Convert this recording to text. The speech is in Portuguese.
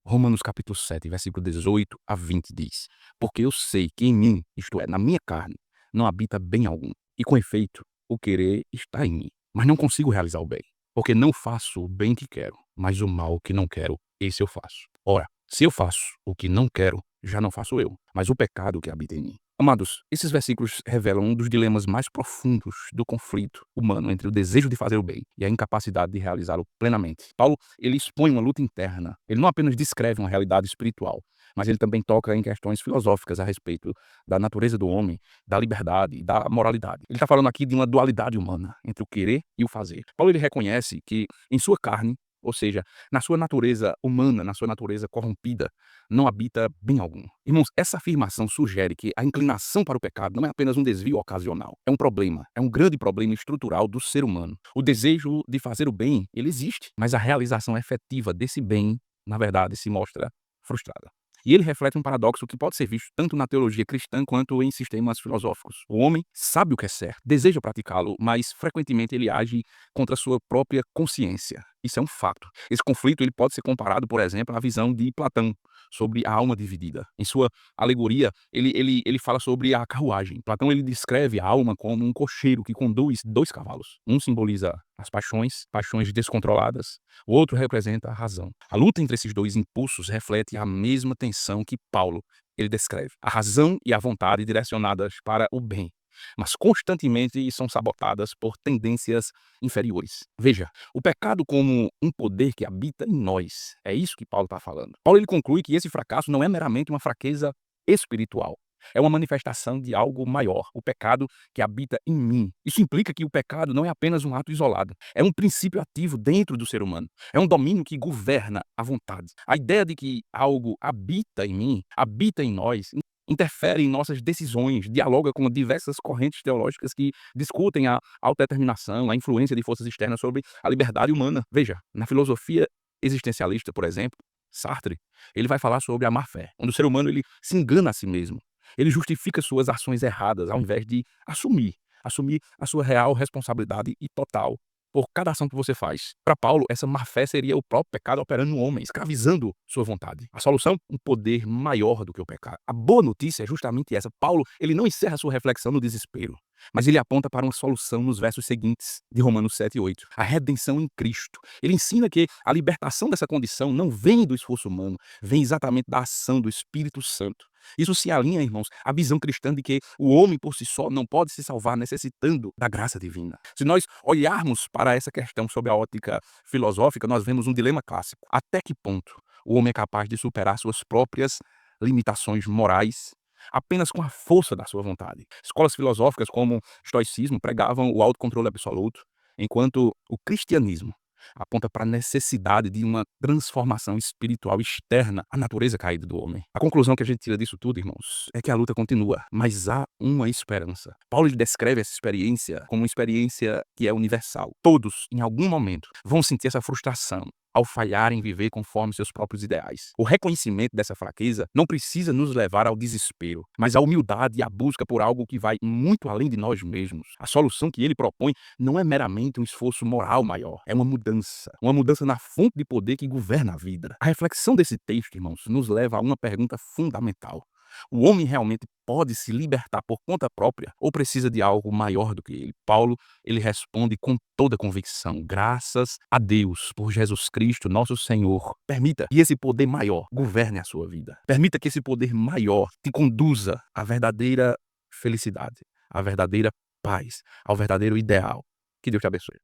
Romanos capítulo 7, versículo 18 a 20 diz: Porque eu sei que em mim, isto é, na minha carne, não habita bem algum. E com efeito, o querer está em mim, mas não consigo realizar o bem. Porque não faço o bem que quero, mas o mal que não quero, esse eu faço. Ora, se eu faço o que não quero, já não faço eu, mas o pecado que habita em mim. Amados, esses versículos revelam um dos dilemas mais profundos do conflito humano entre o desejo de fazer o bem e a incapacidade de realizá-lo plenamente. Paulo, ele expõe uma luta interna. Ele não apenas descreve uma realidade espiritual, mas ele também toca em questões filosóficas a respeito da natureza do homem, da liberdade e da moralidade. Ele está falando aqui de uma dualidade humana entre o querer e o fazer. Paulo, ele reconhece que em sua carne, ou seja, na sua natureza humana, na sua natureza corrompida, não habita bem algum. Irmãos, essa afirmação sugere que a inclinação para o pecado não é apenas um desvio ocasional. É um problema, é um grande problema estrutural do ser humano. O desejo de fazer o bem, ele existe, mas a realização efetiva desse bem, na verdade, se mostra frustrada. E ele reflete um paradoxo que pode ser visto tanto na teologia cristã quanto em sistemas filosóficos. O homem sabe o que é certo, deseja praticá-lo, mas frequentemente ele age contra a sua própria consciência. Isso é um fato. Esse conflito ele pode ser comparado, por exemplo, à visão de Platão sobre a alma dividida. Em sua alegoria, ele fala sobre a carruagem. Platão ele descreve a alma como um cocheiro que conduz dois cavalos. Um simboliza as paixões, paixões descontroladas. O outro representa a razão. A luta entre esses dois impulsos reflete a mesma tensão que Paulo ele descreve. A razão e a vontade direcionadas para o bem, mas constantemente são sabotadas por tendências inferiores. Veja, o pecado como um poder que habita em nós. É isso que Paulo está falando. Paulo ele conclui que esse fracasso não é meramente uma fraqueza espiritual. É uma manifestação de algo maior, o pecado que habita em mim. Isso implica que o pecado não é apenas um ato isolado, é um princípio ativo dentro do ser humano. É um domínio que governa a vontade. A ideia de que algo habita em mim, habita em nós, interfere em nossas decisões, dialoga com diversas correntes teológicas que discutem a autodeterminação, a influência de forças externas sobre a liberdade humana. Veja, na filosofia existencialista, por exemplo, Sartre, ele vai falar sobre a má-fé, onde o ser humano ele se engana a si mesmo. Ele justifica suas ações erradas ao invés de assumir a sua real responsabilidade e total por cada ação que você faz. Para Paulo, essa má-fé seria o próprio pecado operando no homem, escravizando sua vontade. A solução? Um poder maior do que o pecado. A boa notícia é justamente essa. Paulo, ele não encerra sua reflexão no desespero, mas ele aponta para uma solução nos versos seguintes de Romanos 7 e 8. A redenção em Cristo. Ele ensina que a libertação dessa condição não vem do esforço humano, vem exatamente da ação do Espírito Santo. Isso se alinha, irmãos, à visão cristã de que o homem por si só não pode se salvar necessitando da graça divina. Se nós olharmos para essa questão sob a ótica filosófica, nós vemos um dilema clássico. Até que ponto o homem é capaz de superar suas próprias limitações morais apenas com a força da sua vontade? Escolas filosóficas como o estoicismo pregavam o autocontrole absoluto, enquanto o cristianismo aponta para a necessidade de uma transformação espiritual externa à natureza caída do homem. A conclusão que a gente tira disso tudo, irmãos, é que a luta continua, mas há uma esperança. Paulo ele descreve essa experiência como uma experiência que é universal. Todos, em algum momento, vão sentir essa frustração ao falhar em viver conforme seus próprios ideais. O reconhecimento dessa fraqueza não precisa nos levar ao desespero, mas à humildade e à busca por algo que vai muito além de nós mesmos. A solução que ele propõe não é meramente um esforço moral maior, é uma mudança na fonte de poder que governa a vida. A reflexão desse texto, irmãos, nos leva a uma pergunta fundamental. O homem realmente pode se libertar por conta própria ou precisa de algo maior do que ele? Paulo, ele responde com toda convicção: graças a Deus por Jesus Cristo, nosso Senhor. Permita que esse poder maior governe a sua vida. Permita que esse poder maior te conduza à verdadeira felicidade, à verdadeira paz, ao verdadeiro ideal. Que Deus te abençoe.